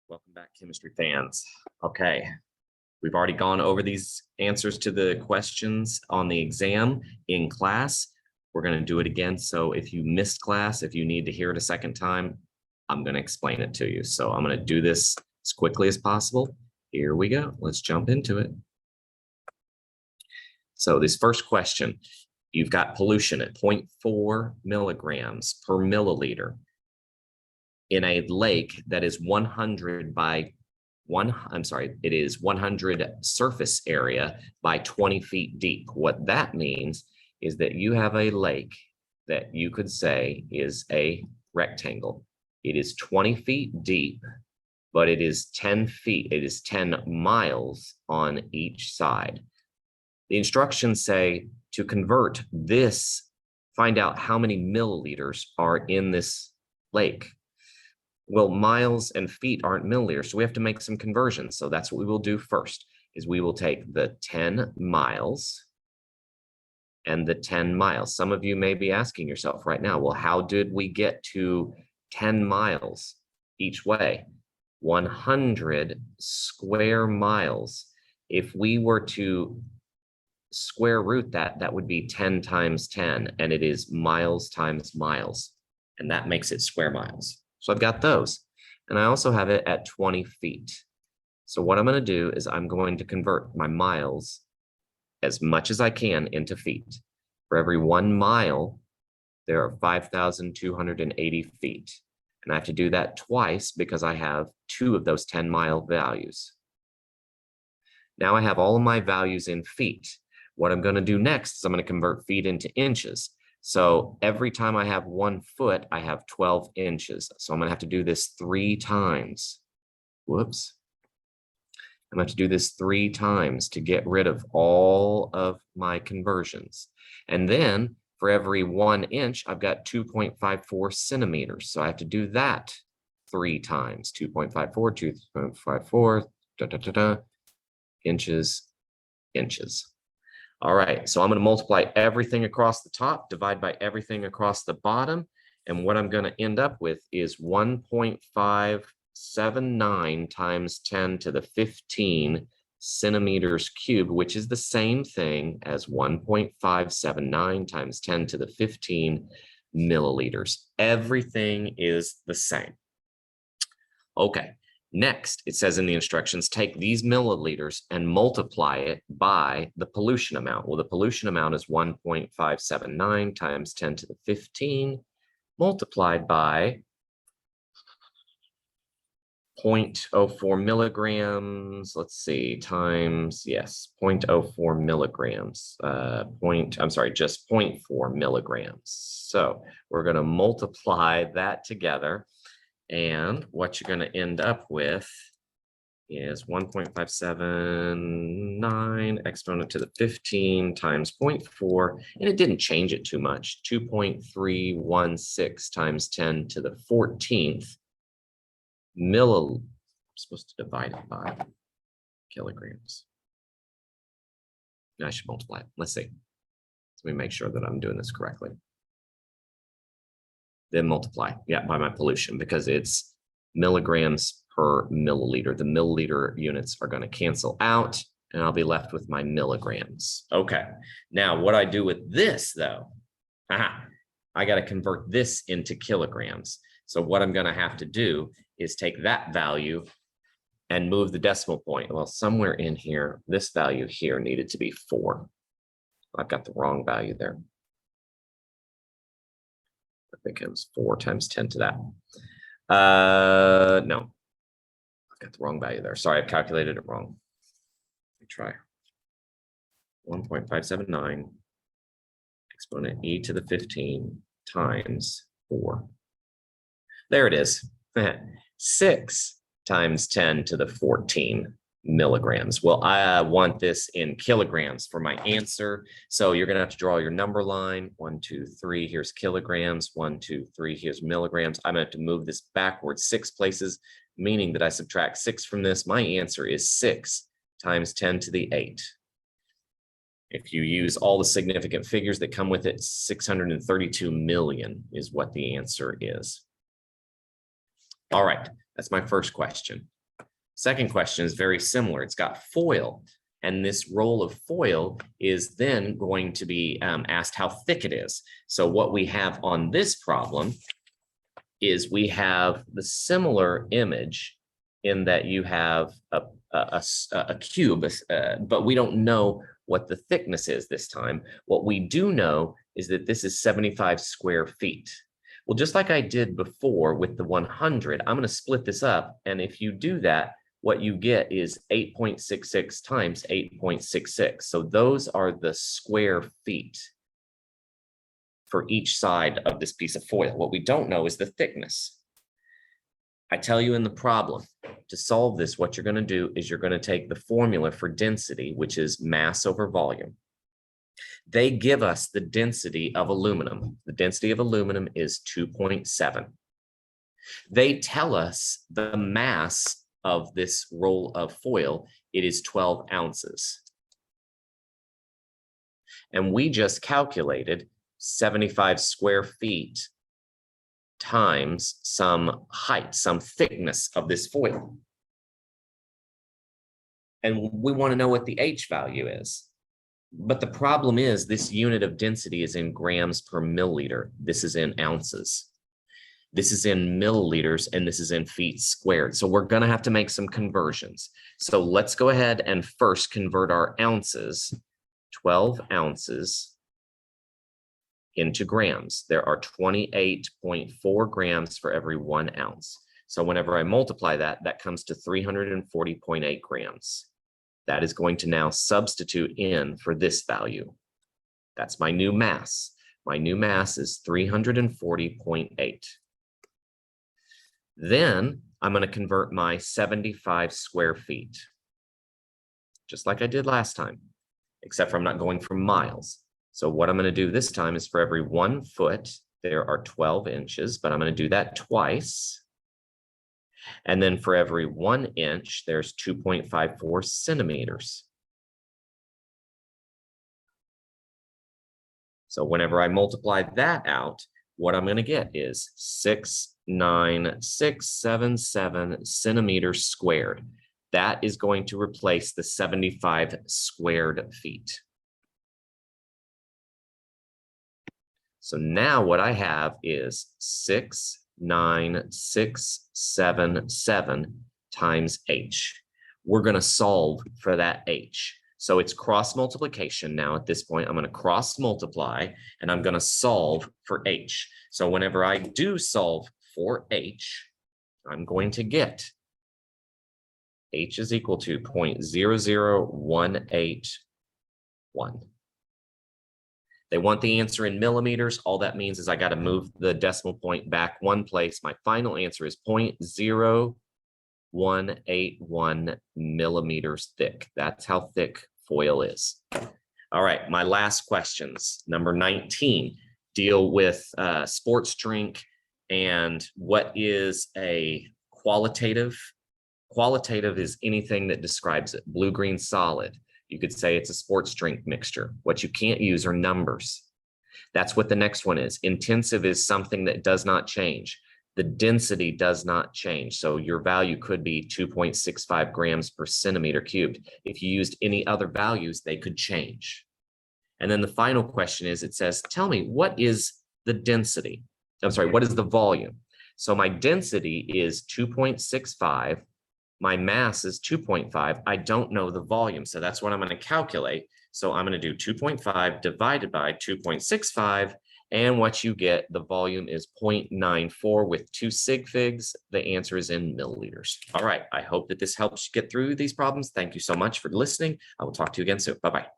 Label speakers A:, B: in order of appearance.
A: Welcome back, chemistry fans. Okay, we've already gone over these answers to the questions on the exam in class. We're going to do it again. So if you missed class, if you need to hear it a second time, I'm going to explain it to you. So I'm going to do this as quickly as possible. Here we go. Let's jump into it. So this first question, you've got pollution at 0.4 milligrams per milliliter in a lake that is 100 by it is 100 surface area by 20 feet deep. What that means is that you have a lake that you could say is a rectangle. It is 20 feet deep, but it is 10 feet. It is 10 miles on each side. The instructions say to convert this, find out how many milliliters are in this lake. Well, miles and feet aren't milliliters, so we have to make some conversions. So that's what we will do first, is we will take the 10 miles and the 10 miles. Some of you may be asking yourself right now, well, how did we get to 10 miles each way? 100 square miles. If we were to square root that, that would be 10 times 10, and it is miles times miles, and that makes it square miles. So I've got those, and I also have it at 20 feet. So what I'm going to do is I'm going to convert my miles as much as I can into feet. For every 1 mile, there are 5,280 feet. And I have to do that twice because I have 2 of those 10-mile values. Now I have all of my values in feet. What I'm going to do next is I'm going to convert feet into inches. So every time I have 1 foot, I have 12 inches. So I'm going to have to do this 3 times. Whoops. I'm going to have to do this 3 times to get rid of all of my conversions. And then for every 1 inch, I've got 2.54 centimeters. So I have to do that 3 times. 2.54, 2.54, inches, inches. All right, so I'm going to multiply everything across the top, divide by everything across the bottom, and what I'm going to end up with is 1.579 times 10 to the 15 centimeters cubed, which is the same thing as 1.579 times 10 to the 15 milliliters. Everything is the same. Okay. Next, it says in the instructions, take these milliliters and multiply it by the pollution amount. Well, the pollution amount is 1.579 times 10 to the 15 multiplied by 0.04 milligrams. Let's see, times, yes, 0.04 milligrams. Just 0.4 milligrams. So we're going to multiply that together. And what you're going to end up with is 1.579 exponent to the 15 times 0.4, and it didn't change it too much. 2.316 times 10 to the 14th I'm supposed to divide it by kilograms. I should multiply it. Let's see. Let me make sure that I'm doing this correctly. Then multiply, yeah, by my pollution, because it's milligrams per milliliter. The milliliter units are going to cancel out, and I'll be left with my milligrams. Okay, now what I do with this, though, I got to convert this into kilograms. So what I'm going to have to do is take that value and move the decimal point. Well, somewhere in here, this value here needed to be 4. I've got the wrong value there. I think it was 4 times 10 to that. No, I've got the wrong value there. Sorry, I've calculated it wrong. Let me try. 1.579 exponent e to the 15 times 4. There it is. 6 times 10 to the 14 milligrams. Well, I want this in kilograms for my answer. So you're going to have to draw your number line. 1, 2, 3. Here's kilograms. 1, 2, 3. Here's milligrams. I'm going to have to move this backwards 6 places, meaning that I subtract 6 from this. My answer is 6 times 10 to the 8. If you use all the significant figures that come with it, 632 million is what the answer is. All right, that's my first question. Second question is very similar. It's got foil, and this roll of foil is then going to be asked how thick it is. So what we have on this problem is we have the similar image in that you have a cube, but we don't know what the thickness is this time. What we do know is that this is 75 square feet. Well, just like I did before with the 100, I'm going to split this up. And if you do that, what you get is 8.66 times 8.66. So those are the square feet for each side of this piece of foil. What we don't know is the thickness. I tell you in the problem, to solve this, what you're going to do is you're going to take the formula for density, which is mass over volume. They give us the density of aluminum. The density of aluminum is 2.7. They tell us the mass of this roll of foil, it is 12 ounces. And we just calculated 75 square feet times some height, some thickness of this foil. And we want to know what the H value is. But the problem is this unit of density is in grams per milliliter. This is in ounces. This is in milliliters, and this is in feet squared. So we're going to have to make some conversions. So let's go ahead and first convert our ounces, 12 ounces, into grams. There are 28.4 grams for every 1 ounce. So whenever I multiply that, that comes to 340.8 grams. That is going to now substitute in for this value. That's my new mass. My new mass is 340.8. Then I'm going to convert my 75 square feet, just like I did last time, except for I'm not going from miles. So what I'm going to do this time is for every 1 foot, there are 12 inches, but I'm going to do that twice. And then for every 1 inch, there's 2.54 centimeters. So whenever I multiply that out, what I'm going to get is 69677 centimeters squared. That is going to replace the 75 squared feet. So now what I have is 69677 times H. We're going to solve for that H. So it's cross multiplication now at this point. I'm going to cross multiply and I'm going to solve for H. So whenever I do solve for H, I'm going to get H is equal to 0.00181. They want the answer in millimeters. All that means is I got to move the decimal point back 1 place. My final answer is 0.0181 millimeters thick. That's how thick foil is. All right, my last questions. Number 19, deal with sports drink and what is a qualitative. Qualitative is anything that describes it. Blue, green, solid. You could say it's a sports drink mixture. What you can't use are numbers. That's what the next one is. Intensive is something that does not change. The density does not change. So your value could be 2.65 grams per centimeter cubed. If you used any other values, they could change. And then the final question is, it says, tell me, what is the density? I'm sorry, what is the volume? So my density is 2.65. My mass is 2.5. I don't know the volume, so that's what I'm going to calculate. So I'm going to do 2.5 divided by 2.65, and what you get, the volume is 0.94 with 2 sig figs. The answer is in milliliters. All right, I hope that this helps you get through these problems. Thank you so much for listening. I will talk to you again soon. Bye-bye.